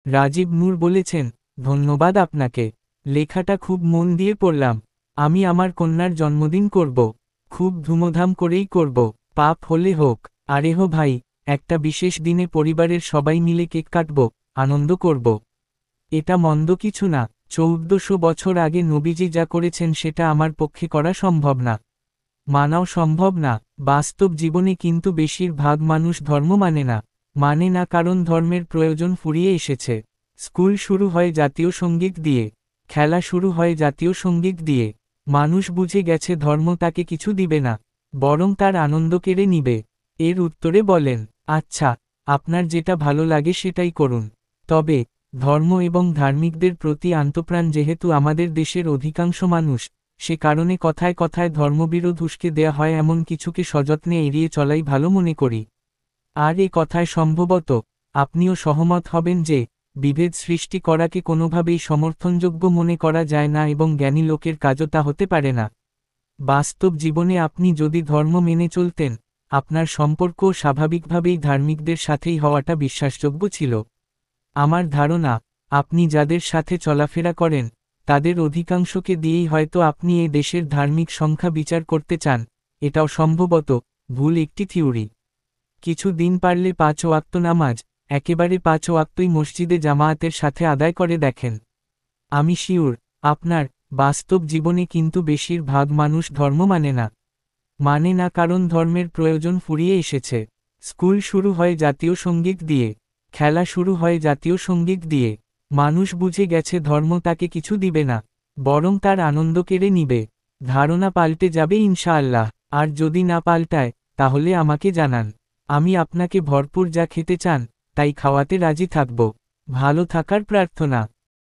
রাজীব নূর বলেছেন, ধন্যবাদ আপনাকে। লেখাটা খুব মন দিয়ে পড়লাম। আমি আমার কন্যার জন্মদিন করব। খুব ধুমধাম করেই করব, পাপ হলে হোক। আরেহ ভাই, একটা বিশেষ দিনে পরিবারের সবাই মিলে কেক কাটব, আনন্দ করব। এটা মন্দ কিছু না। 1400 বছর আগে নবীজি যা করেছেন সেটা আমার পক্ষে করা সম্ভব না, মানাও সম্ভব না। বাস্তব জীবনে কিন্তু বেশিরভাগ মানুষ ধর্ম মানে না কারণ ধর্মের প্রয়োজন ফুরিয়ে এসেছে। স্কুল শুরু হয় জাতীয় সঙ্গীত দিয়ে, খেলা শুরু হয় জাতীয় সঙ্গীত দিয়ে। মানুষ বুঝে গেছে ধর্ম তাকে কিছু দিবে না, বরং তার আনন্দ কেড়ে নিবে। এর উত্তরে বলেন, আচ্ছা, আপনার যেটা ভালো লাগে সেটাই করুন। তবে ধর্ম এবং ধার্মিকদের প্রতি আন্তঃপ্রাণ যেহেতু আমাদের দেশের অধিকাংশ মানুষ, সে কারণে কথায় কথায় ধর্মবিরোধ উস্কে দেয়া হয় এমন কিছুকে সযত্নে এড়িয়ে চলাই ভালো মনে করি। আর এ কথায় সম্ভবত আপনিও সহমত হবেন যে বিভেদ সৃষ্টি করাকে কোনোভাবেই সমর্থনযোগ্য মনে করা যায় না এবং জ্ঞানী লোকের কাজও তা হতে পারে না। বাস্তব জীবনে আপনি যদি ধর্ম মেনে চলতেন, আপনার সম্পর্কও স্বাভাবিকভাবেই ধার্মিকদের সাথেই হওয়াটা বিশ্বাসযোগ্য ছিল। আমার ধারণা, আপনি যাদের সাথে চলাফেরা করেন, তাদের অধিকাংশকে দিয়েই হয়তো আপনি এ দেশের ধার্মিক সংখ্যা বিচার করতে চান। এটাও সম্ভবত ভুল একটি থিওরি। কিছু দিন পারলে 5 ওয়াক্ত নামাজ, একেবারে 5 ওয়াক্তই মসজিদে জামায়াতের সাথে আদায় করে দেখেন। আমি শিওর, আপনার বাস্তব জীবনে কিন্তু বেশিরভাগ মানুষ ধর্ম মানে না কারণ ধর্মের প্রয়োজন ফুরিয়ে এসেছে। স্কুল শুরু হয় জাতীয় সঙ্গীত দিয়ে, খেলা শুরু হয় জাতীয় সঙ্গীত দিয়ে। মানুষ বুঝে গেছে ধর্ম তাকে কিছু দিবে না, বরং তার আনন্দ কেড়ে নিবে। ধারণা পাল্টে যাবে ইনশাআল্লাহ। আর যদি না পাল্টায়, তাহলে আমাকে জানান। আমি আপনাকে ভরপুর যা খেতে চান তাই খাওয়াতে রাজি থাকব। ভালো থাকার প্রার্থনা।